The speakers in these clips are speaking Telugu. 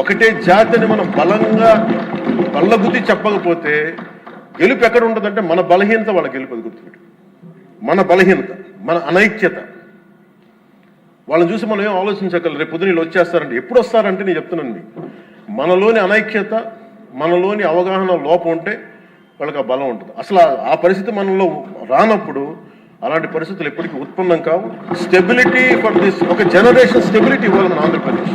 ఒకటే జాతిని మనం బలంగా బల్లగుద్ది చెప్పకపోతే గెలుపు ఎక్కడ ఉంటుందంటే మన బలహీనత వాళ్ళ గెలుపు. అది గుర్తుపెట్టు, మన బలహీనత, మన అనైక్యత. వాళ్ళని చూసి మనం ఏం ఆలోచించగలరు. రేపు పొద్దున వీళ్ళు వచ్చేస్తారంటే ఎప్పుడు వస్తారంటే నేను చెప్తున్నాను మీకు, మనలోని అనైక్యత, మనలోని అవగాహన లోపం ఉంటే వాళ్ళకి ఆ బలం ఉంటుంది. అసలు ఆ పరిస్థితి మనలో రానప్పుడు అలాంటి పరిస్థితులు ఎప్పటికీ ఉత్పన్నం కావు. స్టెబిలిటీ ఫర్ దిస్, ఒక జనరేషన్ స్టెబిలిటీ ఇవ్వాలి మన Andhra Pradesh.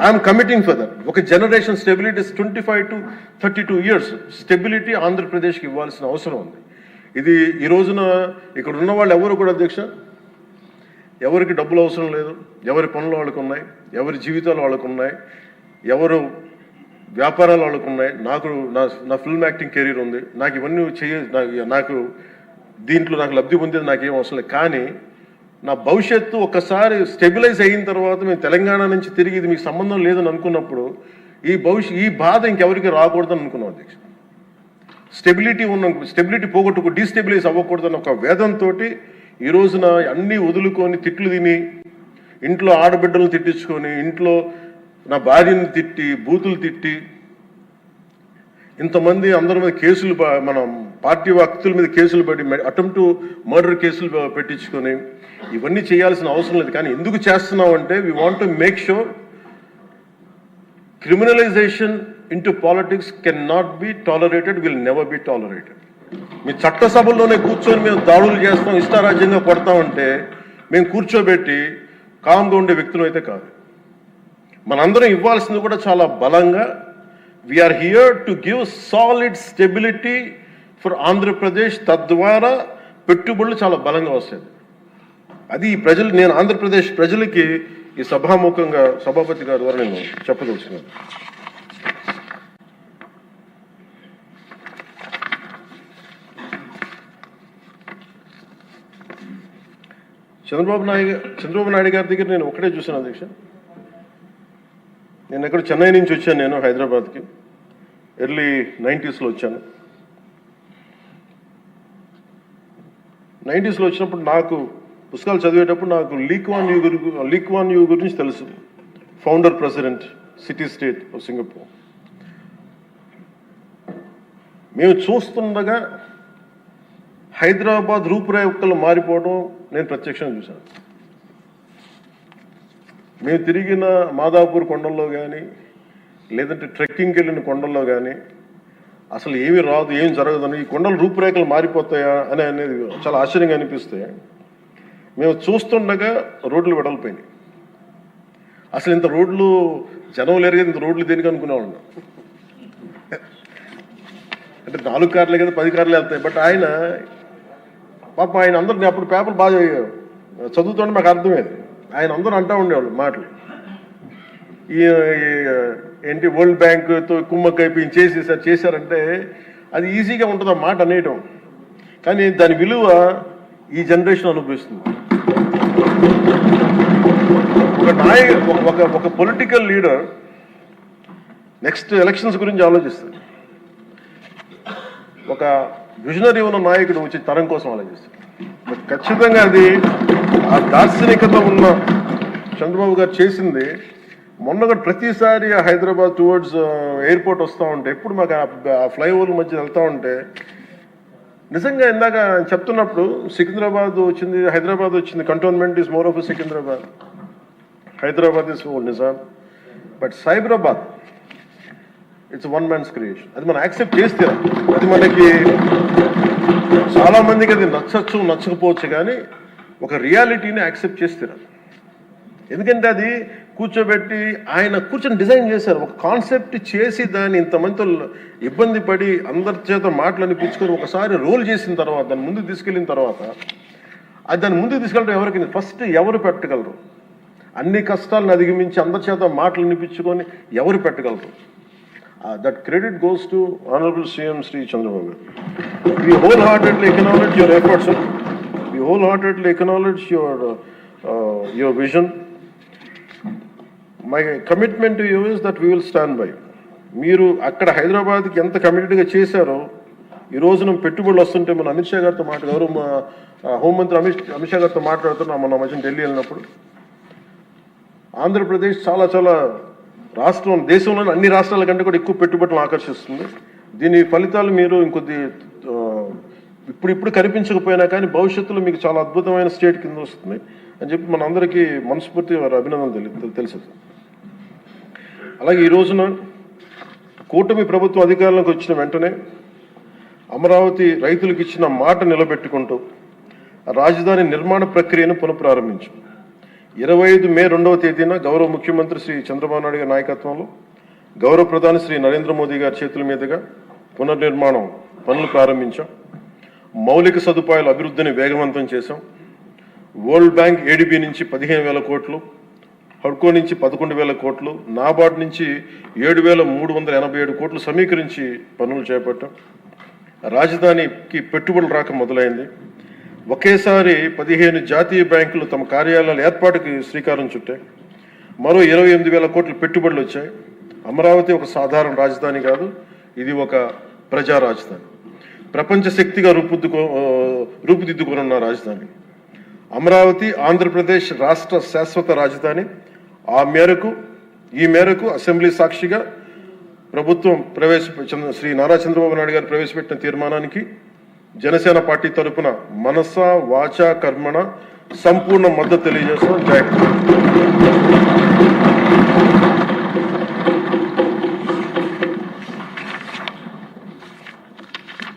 I'm committing for that. ఒక generation stability 25 to 32 years stability ఆంధ్రప్రదేశ్కి ఇవ్వాల్సిన అవసరం ఉంది. ఇది ఈ రోజున ఇక్కడ ఉన్న వాళ్ళు ఎవరు కూడా అధ్యక్ష, ఎవరికి డబ్బులు అవసరం లేదు, ఎవరి పనులు వాళ్ళకు ఉన్నాయి, ఎవరి జీవితాలు వాళ్ళకు ఉన్నాయి, ఎవరు వ్యాపారాలు వాళ్ళకు ఉన్నాయి. నా ఫిల్మ్ యాక్టింగ్ కెరీర్ ఉంది, నాకు ఇవన్నీ నాకు దీంట్లో నాకు లబ్ధి పొందేది నాకేం అవసరం లేదు. కానీ నా భవిష్యత్తు ఒక్కసారి స్టెబిలైజ్ అయిన తర్వాత మేము తెలంగాణ నుంచి తిరిగి ఇది మీకు సంబంధం లేదని అనుకున్నప్పుడు ఈ బాధ ఇంకెవరికి రాకూడదని అనుకున్నాం అధ్యక్ష. స్టెబిలిటీ పోగొట్టుకు డీస్టెబిలైజ్ అవ్వకూడదని ఒక వేదంతో ఈ రోజున అన్నీ వదులుకొని తిట్లు తిని, ఇంట్లో ఆడబిడ్డలను తిట్టించుకొని, ఇంట్లో నా భార్యని తిట్టి, బూతులు తిట్టి, ఇంతమంది అందరి మీద కేసులు, మనం పార్టీ వ్యక్తుల మీద కేసులు పెట్టి, అటెంప్ట్ టు మర్డర్ కేసులు పెట్టించుకొని ఇవన్నీ చేయాల్సిన అవసరం లేదు. కానీ ఎందుకు చేస్తున్నాం అంటే we want to make sure criminalisation into politics can not be tolerated, will never be tolerated. మీ చట్టసభల్లోనే కూర్చొని మేము దాడులు చేస్తాం, ఇష్టారాజ్యంగా కొడతామంటే మేము కూర్చోబెట్టి కామ్గా ఉండే వ్యక్తులు అయితే కాదు. మనందరం ఇవ్వాల్సింది కూడా చాలా బలంగా, we are here to give solid stability for Andhra Pradesh. తద్వారా పెట్టుబడులు చాలా బలంగా వస్తాయి. అది ప్రజలు, నేను ఆంధ్రప్రదేశ్ ప్రజలకి ఈ సభాముఖంగా సభాపతి గారి ద్వారా నేను చెప్పదలుచుకున్నాను. చంద్రబాబు నాయుడు గారి దగ్గర నేను ఒకటే చూశాను అధ్యక్ష. నేను ఎక్కడ చెన్నై నుంచి వచ్చాను, నేను హైదరాబాద్కి ఎర్లీ 90s వచ్చాను. 90s వచ్చినప్పుడు నాకు పుస్తకాలు చదివేటప్పుడు నాకు లీ క్వాన్ యూ గురించి తెలుసు. Founder president city state of Singapore. మేము చూస్తుండగా హైదరాబాద్ రూపురేఖలు మారిపోవడం నేను ప్రత్యక్షంగా చూశాను. మేము తిరిగిన మాదాపూర్ కొండల్లో కానీ, లేదంటే ట్రెక్కింగ్కి వెళ్ళిన కొండల్లో కానీ అసలు ఏమీ రాదు, ఏం జరగదని, ఈ కొండల రూపురేఖలు మారిపోతాయా అనేది చాలా ఆశ్చర్యంగా అనిపిస్తే, మేము చూస్తుండగా రోడ్లు వెడల్పోయినాయి. అసలు ఇంత రోడ్లు జనం లేరు కదా, ఇంత రోడ్లు దేనికి అనుకునేవాళ్ళం. అంటే 4 కార్లే కదా, 10 కార్లు వెళ్తాయి. బట్ ఆయన పాప, ఆయన అందరినీ అప్పుడు పేపర్లు బాగా చదువుతుంటే మాకు అర్థమేది. ఆయన అందరూ అంటూ ఉండేవాళ్ళు మాటలు, ఈ ఏంటి వరల్డ్ బ్యాంకుతో కుమ్మక్కైపోయి చేశారంటే అది ఈజీగా ఉంటుంది ఆ మాట అనేయటం. కానీ దాని విలువ ఈ జనరేషన్ అనుభవిస్తుంది. ఒక పొలిటికల్ లీడర్ నెక్స్ట్ ఎలక్షన్స్ గురించి ఆలోచిస్తాడు. ఒక విజనరీ ఉన్న నాయకుడు వచ్చి తరం కోసం ఆలోచిస్తాడు. ఖచ్చితంగా అది ఆ దార్శనికత ఉన్న చంద్రబాబు గారు చేసింది. మొన్న ప్రతిసారి హైదరాబాద్ టువర్డ్స్ ఎయిర్పోర్ట్ వస్తూ ఉంటే, ఎప్పుడు మాకు ఆ ఫ్లైఓవర్ల మధ్య వెళ్తూ ఉంటే నిజంగా ఇందాక చెప్తున్నప్పుడు సికింద్రాబాద్ వచ్చింది, హైదరాబాద్ వచ్చింది. Cantonment is more of Secunderabad, Hyderabad is old Nizam. But Cyberabad it's one man's creation. అది మనం యాక్సెప్ట్ చేస్తే, అది మనకి చాలా మందికి అది నచ్చచ్చు నచ్చకపోవచ్చు, కానీ ఒక రియాలిటీని యాక్సెప్ట్ చేస్తారు. ఎందుకంటే అది కూర్చోబెట్టి ఆయన కూర్చొని డిజైన్ చేశారు, ఒక కాన్సెప్ట్ చేసి దాన్ని ఇంతమందితో ఇబ్బంది పడి అందరి చేత మాటలు అనిపించుకొని ఒకసారి రోల్ చేసిన తర్వాత, దాన్ని ముందుకు తీసుకెళ్ళిన తర్వాత, అది దాన్ని ముందుకు తీసుకెళ్ళడం ఎవరికి ఫస్ట్ ఎవరు పెట్టగలరు? అన్ని కష్టాలను అధిగమించి అందరి చేత మాటలు అనిపించుకొని ఎవరు పెట్టగలరు? That credit goes to honourable CM Shri Chandrababu garu. We wholeheartedly acknowledge your efforts, sir. We wholeheartedly acknowledge your vision. My commitment to you is that we will stand by. మీరు అక్కడ హైదరాబాద్కి ఎంత కమిటెడ్గా చేశారో, ఈ రోజున పెట్టుబడులు వస్తుంటే మన అమిత్ షా గారితో గౌరవ హోంమంత్రి అమిత్ షా గారితో మాట్లాడుతున్నాం మన మధ్య ఢిల్లీ వెళ్ళినప్పుడు. ఆంధ్రప్రదేశ్ చాలా చాలా దేశంలోని అన్ని రాష్ట్రాల కంటే కూడా ఎక్కువ పెట్టుబడులను ఆకర్షిస్తుంది. దీని ఫలితాలు మీరు ఇంకొద్ది ఇప్పుడు కనిపించకపోయినా కానీ భవిష్యత్తులో మీకు చాలా అద్భుతమైన స్టేట్ కింద వస్తుంది అని చెప్పి మన అందరికీ మనస్ఫూర్తి వారి అభినందనలు తెలుసు. అలాగే ఈ రోజున కూటమి ప్రభుత్వం అధికారంలోకి వచ్చిన వెంటనే అమరావతి రైతులకు ఇచ్చిన మాట నిలబెట్టుకుంటూ రాజధాని నిర్మాణ ప్రక్రియను పునఃప్రారంభించాం. 25 మే 2వ తేదీన గౌరవ ముఖ్యమంత్రి శ్రీ చంద్రబాబు నాయుడు గారి నాయకత్వంలో గౌరవ ప్రధాని శ్రీ నరేంద్ర మోదీ గారి చేతుల మీదుగా పునర్నిర్మాణం పనులు ప్రారంభించాం. మౌలిక సదుపాయాల అభివృద్ధిని వేగవంతం చేశాం. వరల్డ్ బ్యాంక్ ఏడీబీ నుంచి 15,000 కోట్లు, హడ్కో నుంచి 11,000 కోట్లు, నాబార్డ్ నుంచి 7,387 కోట్లు సమీకరించి పనులు చేపట్టాం. రాజధానికి పెట్టుబడులు రాక మొదలైంది. ఒకేసారి 15 జాతీయ బ్యాంకులు తమ కార్యాలయాల ఏర్పాటుకి శ్రీకారం చుట్టాయి. మరో 28,000 కోట్ల పెట్టుబడులు వచ్చాయి. అమరావతి ఒక సాధారణ రాజధాని కాదు, ఇది ఒక ప్రజా రాజధాని, ప్రపంచ శక్తిగా రూపుదిద్దుకొనున్న రాజధాని. అమరావతి ఆంధ్రప్రదేశ్ రాష్ట్ర శాశ్వత రాజధాని. ఈ మేరకు అసెంబ్లీ సాక్షిగా ప్రభుత్వం శ్రీ నారా చంద్రబాబు నాయుడు గారు ప్రవేశపెట్టిన తీర్మానానికి జనసేన పార్టీ తరఫున మనస వాచ కర్మణ సంపూర్ణ మద్దతు తెలియజేస్తాం. జై.